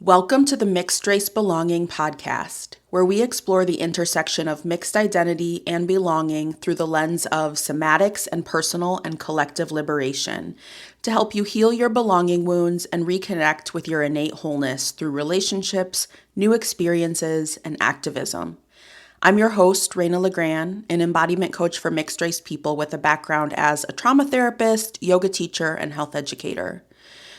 Welcome to the Mixed Race Belonging podcast, where we explore the intersection of mixed identity and belonging through the lens of somatics and personal and collective liberation to help you heal your belonging wounds and reconnect with your innate wholeness through relationships, new experiences, and activism. I'm your host, Raina LaGrand, an embodiment coach for mixed race people with a background as a trauma therapist, yoga teacher, and health educator.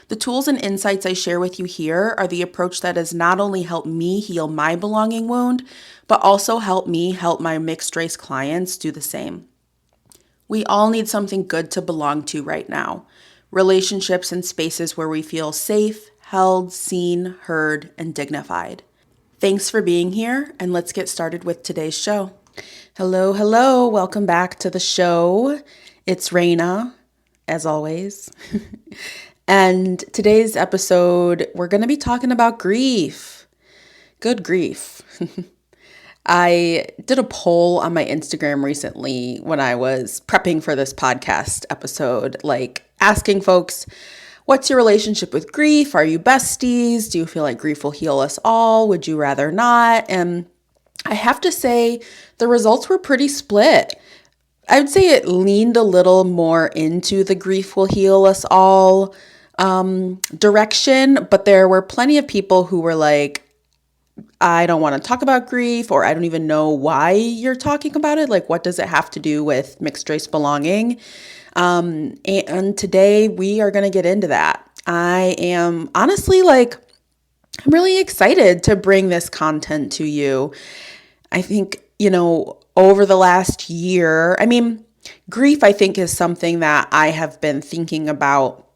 The tools and insights I share with you here are the approach that has not only helped me heal my belonging wound, but also helped me help my mixed race clients do the same. We all need something good to belong to right now. Relationships and spaces where we feel safe, held, seen, heard, and dignified. Thanks for being here, and let's get started with today's show. Hello, welcome back to the show. It's Raina, as always. And today's episode, we're going to be talking about grief. Good grief. I did a poll on my Instagram recently when I was prepping for this podcast episode, like asking folks, what's your relationship with grief? Are you besties? Do you feel like grief will heal us all? Would you rather not? And I have to say the results were pretty split. I would say it leaned a little more into the grief will heal us all direction, but there were plenty of people who were like, I don't want to talk about grief, or I don't even know why you're talking about it. Like, what does it have to do with mixed race belonging? And today we are going to get into that. I am honestly I'm really excited to bring this content to you. I think, over the last year, grief, I think, is something that I have been thinking about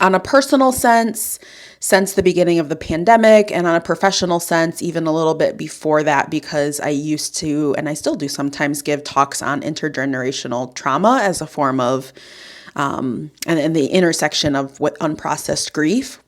on a personal sense since the beginning of the pandemic, and on a professional sense even a little bit before that, because I used to, and I still do sometimes, give talks on intergenerational trauma as a form of, and the intersection of what unprocessed grief.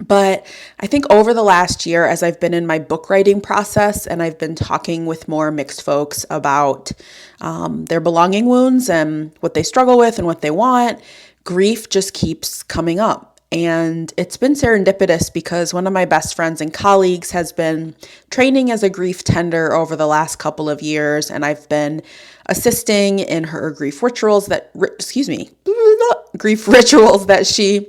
But I think over the last year, as I've been in my book writing process and I've been talking with more mixed folks about their belonging wounds and what they struggle with and what they want, grief just keeps coming up. And it's been serendipitous because one of my best friends and colleagues has been training as a grief tender over the last couple of years. And I've been assisting in her grief rituals grief rituals that she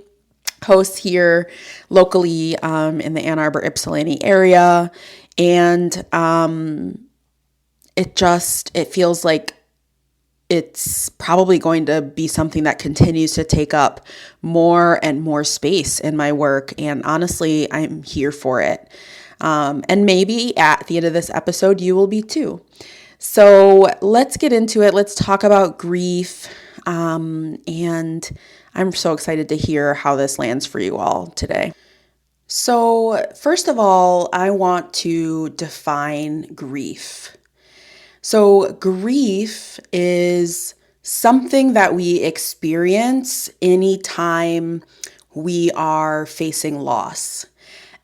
hosts here locally in the Ann Arbor, Ypsilanti area. And it feels like it's probably going to be something that continues to take up more and more space in my work. And honestly, I'm here for it. And maybe at the end of this episode, you will be too. So let's get into it. Let's talk about grief. And I'm so excited to hear how this lands for you all today. So first of all, I want to define grief. So grief is something that we experience anytime we are facing loss,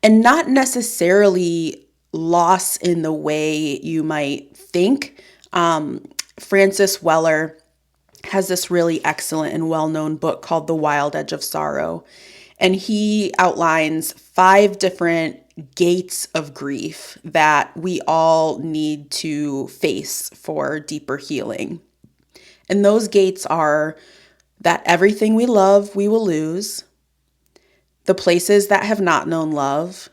and not necessarily loss in the way you might think. Francis Weller has this really excellent and well-known book called The Wild Edge of Sorrow, and he outlines 5 different gates of grief that we all need to face for deeper healing. And those gates are that everything we love, we will lose, the places that have not known love,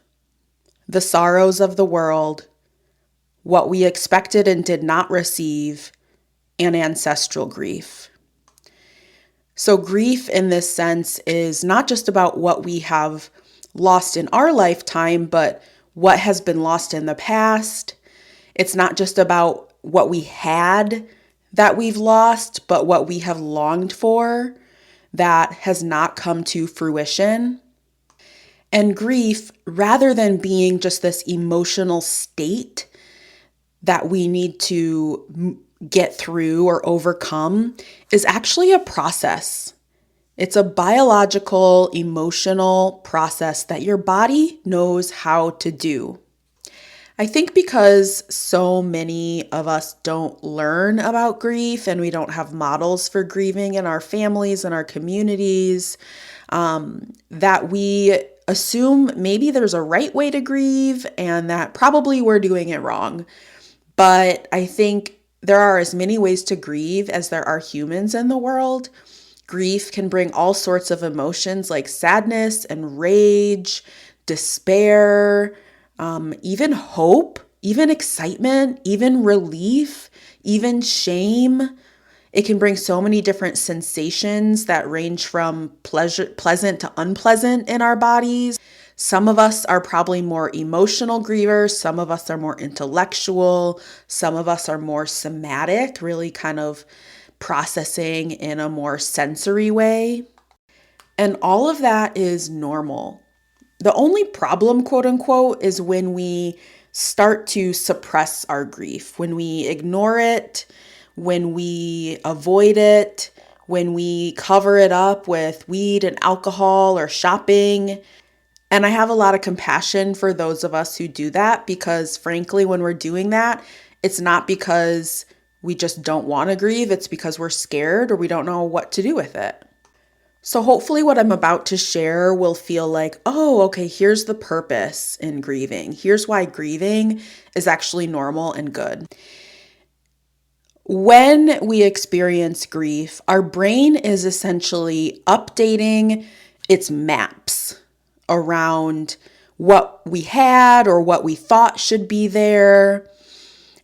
the sorrows of the world, what we expected and did not receive, and ancestral grief. So grief in this sense is not just about what we have lost in our lifetime, but what has been lost in the past. It's not just about what we had that we've lost, but what we have longed for that has not come to fruition. And grief, rather than being just this emotional state that we need to get through or overcome, is actually a process. It's a biological, emotional process that your body knows how to do. I think because so many of us don't learn about grief and we don't have models for grieving in our families and our communities, that we assume maybe there's a right way to grieve and that probably we're doing it wrong. But I think there are as many ways to grieve as there are humans in the world. Grief can bring all sorts of emotions like sadness and rage, despair, even hope, even excitement, even relief, even shame. It can bring so many different sensations that range from pleasant to unpleasant in our bodies. Some of us are probably more emotional grievers. Some of us are more intellectual. Some of us are more somatic, really kind of processing in a more sensory way. And all of that is normal. The only problem, quote unquote, is when we start to suppress our grief, when we ignore it, when we avoid it, when we cover it up with weed and alcohol or shopping. And I have a lot of compassion for those of us who do that because, frankly, when we're doing that, it's not because we just don't want to grieve, it's because we're scared or we don't know what to do with it. So hopefully what I'm about to share will feel like, oh, okay, here's the purpose in grieving. Here's why grieving is actually normal and good. When we experience grief, our brain is essentially updating its maps around what we had or what we thought should be there.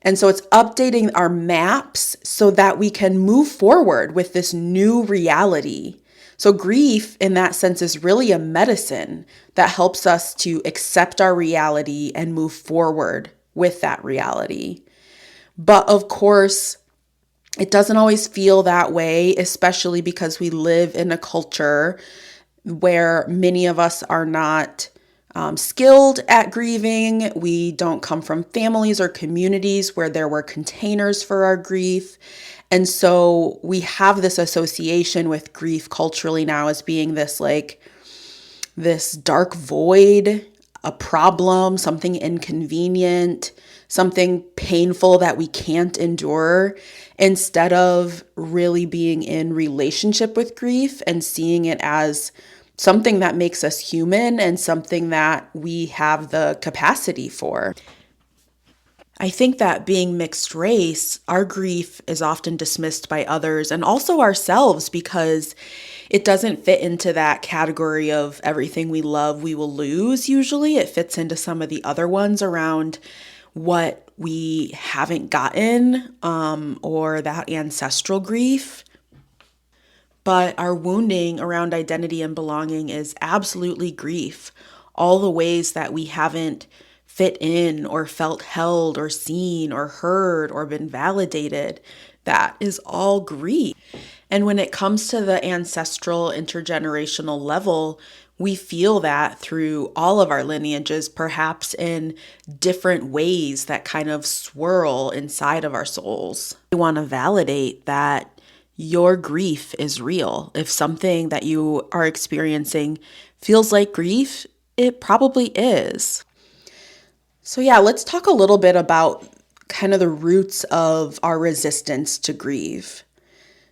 And so it's updating our maps so that we can move forward with this new reality. So grief, in that sense, is really a medicine that helps us to accept our reality and move forward with that reality. But of course, it doesn't always feel that way, especially because we live in a culture where many of us are not skilled at grieving. We don't come from families or communities where there were containers for our grief. And so we have this association with grief culturally now as being this dark void, a problem, something inconvenient, something painful that we can't endure, instead of really being in relationship with grief and seeing it as something that makes us human and something that we have the capacity for. I think that being mixed race, our grief is often dismissed by others and also ourselves because it doesn't fit into that category of everything we love, we will lose. Usually it fits into some of the other ones around what we haven't gotten or that ancestral grief. But our wounding around identity and belonging is absolutely grief. All the ways that we haven't fit in or felt held or seen or heard or been validated, that is all grief. And when it comes to the ancestral intergenerational level, we feel that through all of our lineages, perhaps in different ways that kind of swirl inside of our souls. We want to validate that your grief is real. If something that you are experiencing feels like grief, it probably is. So yeah, let's talk a little bit about kind of the roots of our resistance to grieve.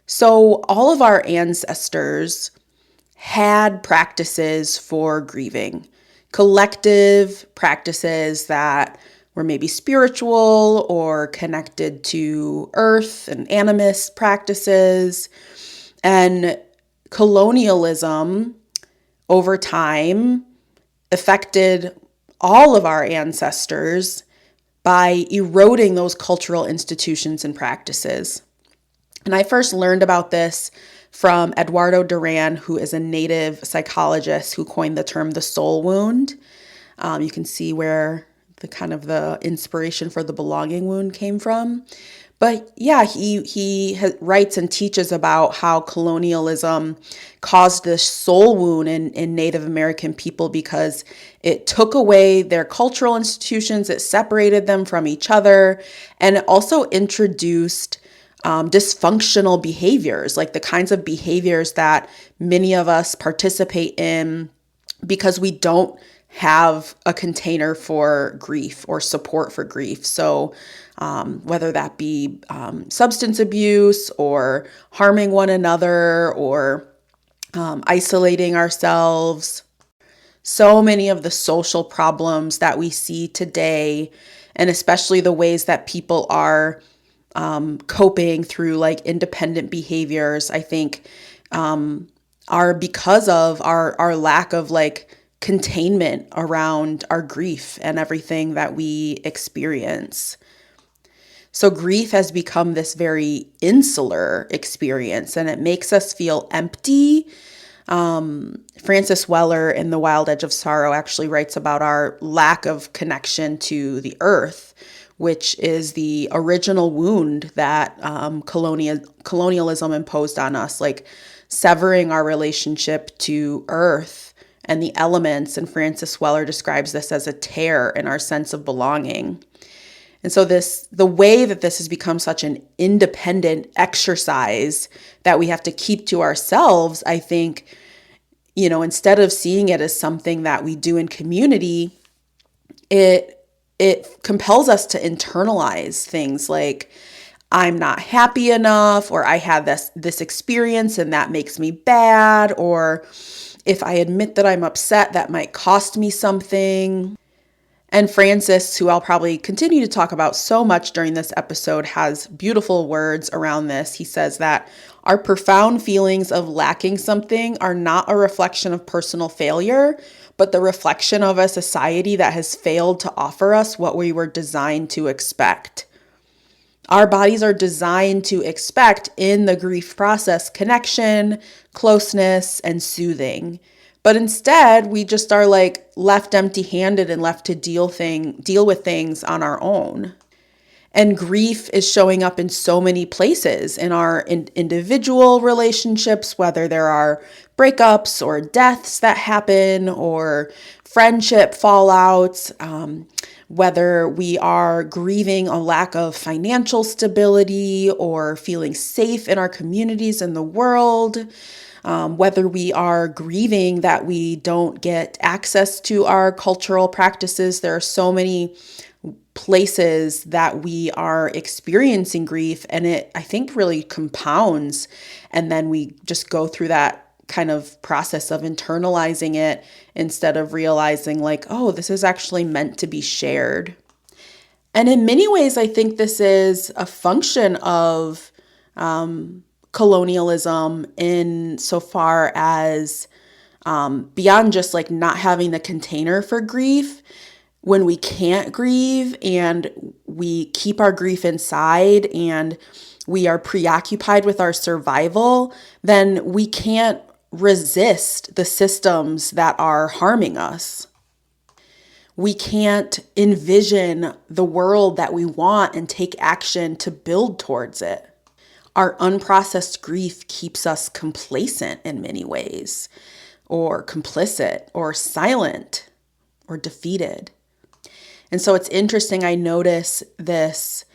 So all of our ancestors had practices for grieving, collective practices that were maybe spiritual or connected to earth and animist practices. And colonialism over time affected all of our ancestors by eroding those cultural institutions and practices. And I first learned about this from Eduardo Duran, who is a native psychologist who coined the term the soul wound. You can see where the inspiration for the belonging wound came from. But yeah, he writes and teaches about how colonialism caused this soul wound in Native American people because it took away their cultural institutions, it separated them from each other, and it also introduced dysfunctional behaviors, like the kinds of behaviors that many of us participate in because we don't have a container for grief or support for grief. So whether that be substance abuse or harming one another or isolating ourselves. So many of the social problems that we see today, and especially the ways that people are coping through like independent behaviors, I think are because of our lack of like containment around our grief and everything that we experience. So grief has become this very insular experience and it makes us feel empty. Francis Weller in The Wild Edge of Sorrow actually writes about our lack of connection to the earth, which is the original wound that colonialism imposed on us, like severing our relationship to earth and the elements. And Francis Weller describes this as a tear in our sense of belonging. And so the way that this has become such an independent exercise that we have to keep to ourselves, I think, instead of seeing it as something that we do in community, it compels us to internalize things like I'm not happy enough, or I had this experience and that makes me bad, or if I admit that I'm upset, that might cost me something. And Francis, who I'll probably continue to talk about so much during this episode, has beautiful words around this. He says that our profound feelings of lacking something are not a reflection of personal failure, but the reflection of a society that has failed to offer us what we were designed to expect. Our bodies are designed to expect in the grief process connection, closeness, and soothing. But instead, we just are like left empty-handed and left to deal with things on our own. And grief is showing up in so many places in our individual relationships, whether there are breakups or deaths that happen or friendship fallouts, whether we are grieving a lack of financial stability or feeling safe in our communities and the world, whether we are grieving that we don't get access to our cultural practices. There are so many places that we are experiencing grief, and it, I think, really compounds. And then we just go through that kind of process of internalizing it instead of realizing like, oh, this is actually meant to be shared. And in many ways, I think this is a function of colonialism in so far as beyond just like not having the container for grief. When we can't grieve and we keep our grief inside and we are preoccupied with our survival, then we can't resist the systems that are harming us. We can't envision the world that we want and take action to build towards it. Our unprocessed grief keeps us complacent in many ways, or complicit, or silent, or defeated. And so it's interesting, I notice this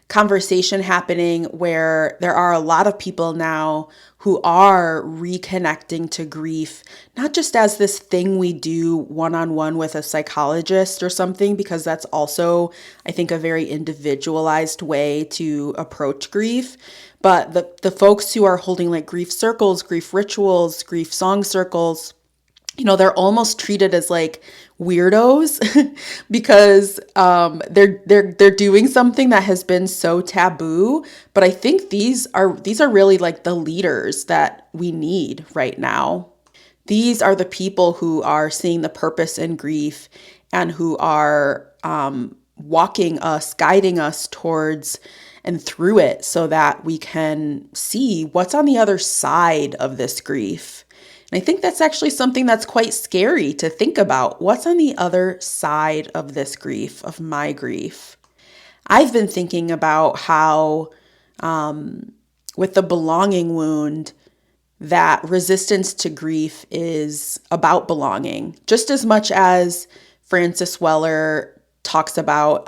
conversation happening where there are a lot of people now who are reconnecting to grief, not just as this thing we do one-on-one with a psychologist or something, because that's also, I think, a very individualized way to approach grief. But the folks who are holding like grief circles, grief rituals, grief song circles, they're almost treated as like weirdos because they're doing something that has been so taboo. But I think these are really like the leaders that we need right now. These are the people who are seeing the purpose in grief and who are walking us, guiding us towards and through it so that we can see what's on the other side of this grief. And I think that's actually something that's quite scary to think about. What's on the other side of this grief, of my grief? I've been thinking about how, with the belonging wound, that resistance to grief is about belonging, just as much as Francis Weller talks about,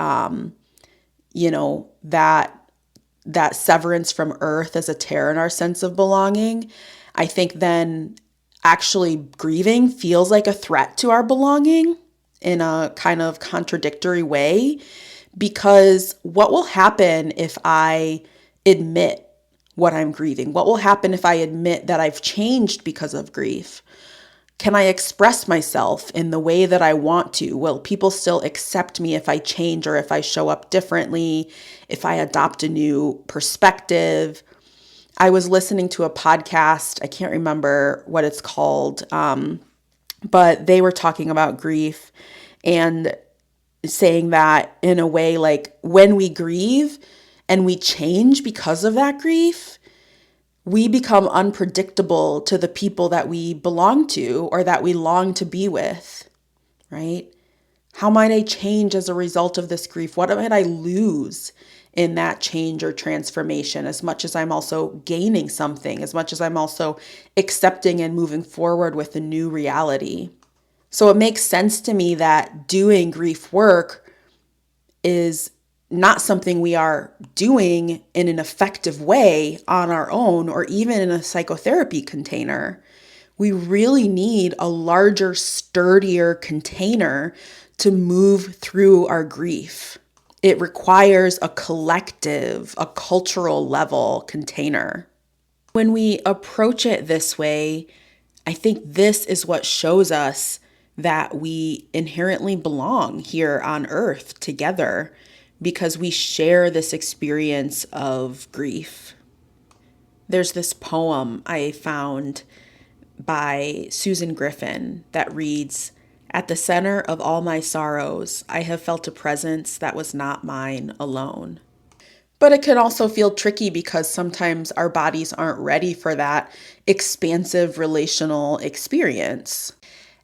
that severance from earth as a tear in our sense of belonging. I think then actually grieving feels like a threat to our belonging in a kind of contradictory way, because what will happen if I admit what I'm grieving? What will happen if I admit that I've changed because of grief? Can I express myself in the way that I want to? Will people still accept me if I change or if I show up differently, if I adopt a new perspective? I was listening to a podcast. I can't remember what it's called, but they were talking about grief and saying that in a way, like when we grieve and we change because of that grief, we become unpredictable to the people that we belong to or that we long to be with, right? How might I change as a result of this grief? What might I lose in that change or transformation, as much as I'm also gaining something, as much as I'm also accepting and moving forward with a new reality? So it makes sense to me that doing grief work is not something we are doing in an effective way on our own or even in a psychotherapy container. We really need a larger, sturdier container to move through our grief. It requires a collective, a cultural level container. When we approach it this way, I think this is what shows us that we inherently belong here on earth together because we share this experience of grief. There's this poem I found by Susan Griffin that reads, "At the center of all my sorrows, I have felt a presence that was not mine alone." But it can also feel tricky because sometimes our bodies aren't ready for that expansive relational experience.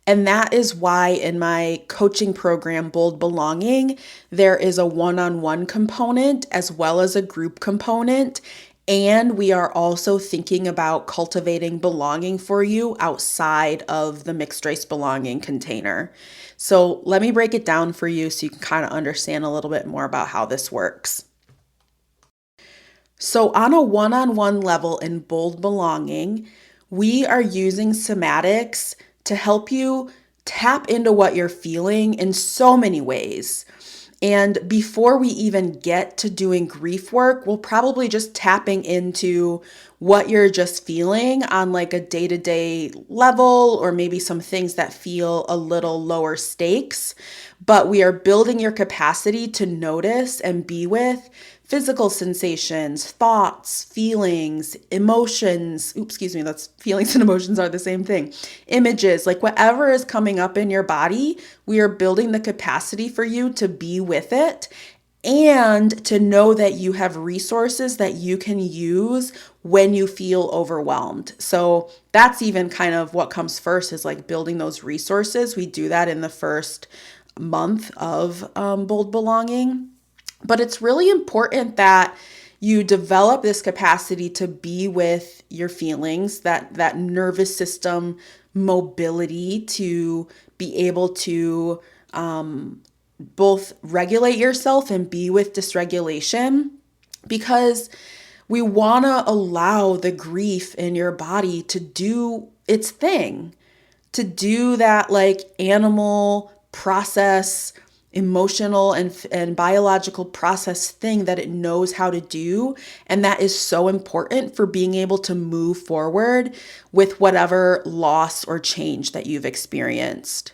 And that is why in my coaching program, Bold Belonging, there is a one-on-one component as well as a group component. And we are also thinking about cultivating belonging for you outside of the mixed race belonging container. So let me break it down for you so you can kind of understand a little bit more about how this works. So on a one-on-one level in Bold Belonging, we are using somatics to help you tap into what you're feeling in so many ways. And before we even get to doing grief work, we'll probably just tapping into what you're just feeling on like a day-to-day level, or maybe some things that feel a little lower stakes. But we are building your capacity to notice and be with physical sensations, thoughts, feelings, emotions. Oops, excuse me, that's feelings and emotions are the same thing. Images, like whatever is coming up in your body, we are building the capacity for you to be with it and to know that you have resources that you can use when you feel overwhelmed. So that's even kind of what comes first, is like building those resources. We do that in the first month of Bold Belonging. But it's really important that you develop this capacity to be with your feelings, that nervous system mobility to be able to both regulate yourself and be with dysregulation, because we want to allow the grief in your body to do its thing, to do that like animal process, emotional and biological process thing that it knows how to do. And that is so important for being able to move forward with whatever loss or change that you've experienced.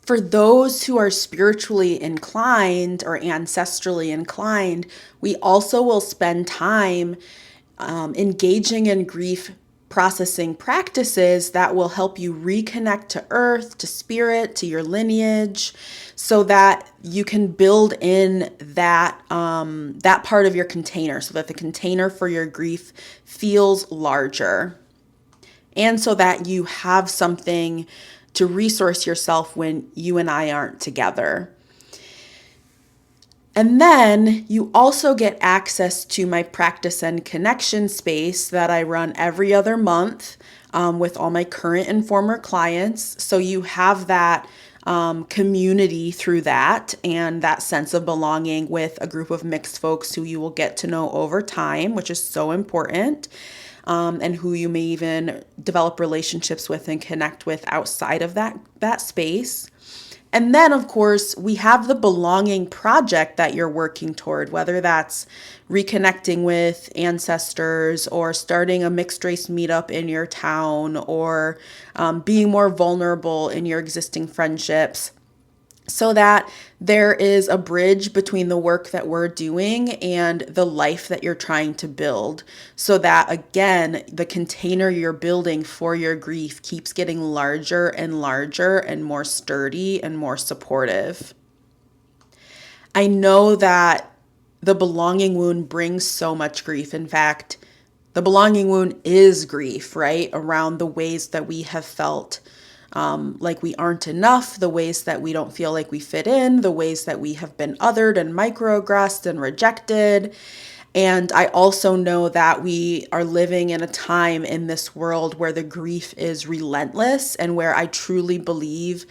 For those who are spiritually inclined or ancestrally inclined, we also will spend time engaging in grief processing practices that will help you reconnect to earth, to spirit, to your lineage, so that you can build in that that part of your container, so that the container for your grief feels larger, and so that you have something to resource yourself when you and I aren't together. And then you also get access to my practice and connection space that I run every other month with all my current and former clients. So you have that community through that, and that sense of belonging with a group of mixed folks who you will get to know over time, which is so important, and who you may even develop relationships with and connect with outside of that space. And then, of course, we have the belonging project that you're working toward, whether that's reconnecting with ancestors or starting a mixed race meetup in your town or being more vulnerable in your existing friendships, so that there is a bridge between the work that we're doing and the life that you're trying to build. So that, again, the container you're building for your grief keeps getting larger and larger and more sturdy and more supportive. I know that the belonging wound brings so much grief. In fact, the belonging wound is grief, right? Around the ways that we have felt like we aren't enough, the ways that we don't feel like we fit in, the ways that we have been othered and microaggressed and rejected. And I also know that we are living in a time in this world where the grief is relentless and where I truly believe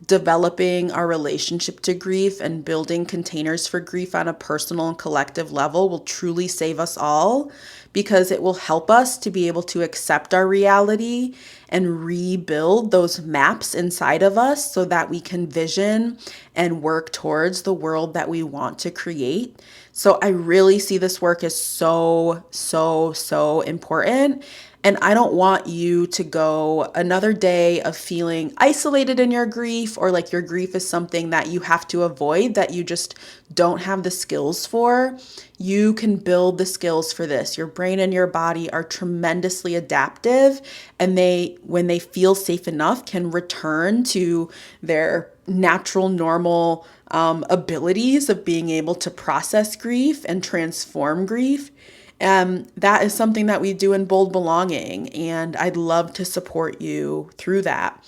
developing our relationship to grief and building containers for grief on a personal and collective level will truly save us all, because it will help us to be able to accept our reality and rebuild those maps inside of us so that we can vision and work towards the world that we want to create. So I really see this work as so, so, so important. And I don't want you to go another day of feeling isolated in your grief, or like your grief is something that you have to avoid, that you just don't have the skills for. You can build the skills for this. Your brain and your body are tremendously adaptive, and when they feel safe enough, can return to their natural, normal abilities of being able to process grief and transform grief. That is something that we do in Bold Belonging, and I'd love to support you through that.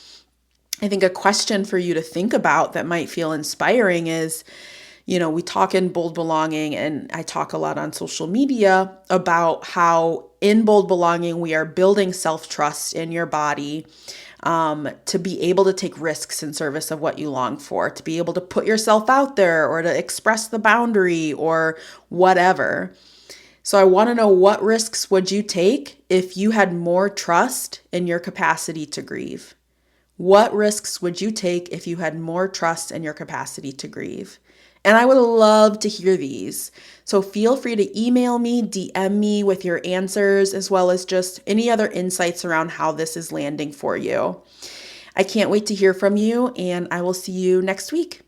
I think a question for you to think about that might feel inspiring is, we talk in Bold Belonging, and I talk a lot on social media about how in Bold Belonging we are building self-trust in your body, to be able to take risks in service of what you long for, to be able to put yourself out there or to express the boundary or whatever. So I want to know, what risks would you take if you had more trust in your capacity to grieve? What risks would you take if you had more trust in your capacity to grieve? And I would love to hear these. So feel free to email me, DM me with your answers, as well as just any other insights around how this is landing for you. I can't wait to hear from you, and I will see you next week.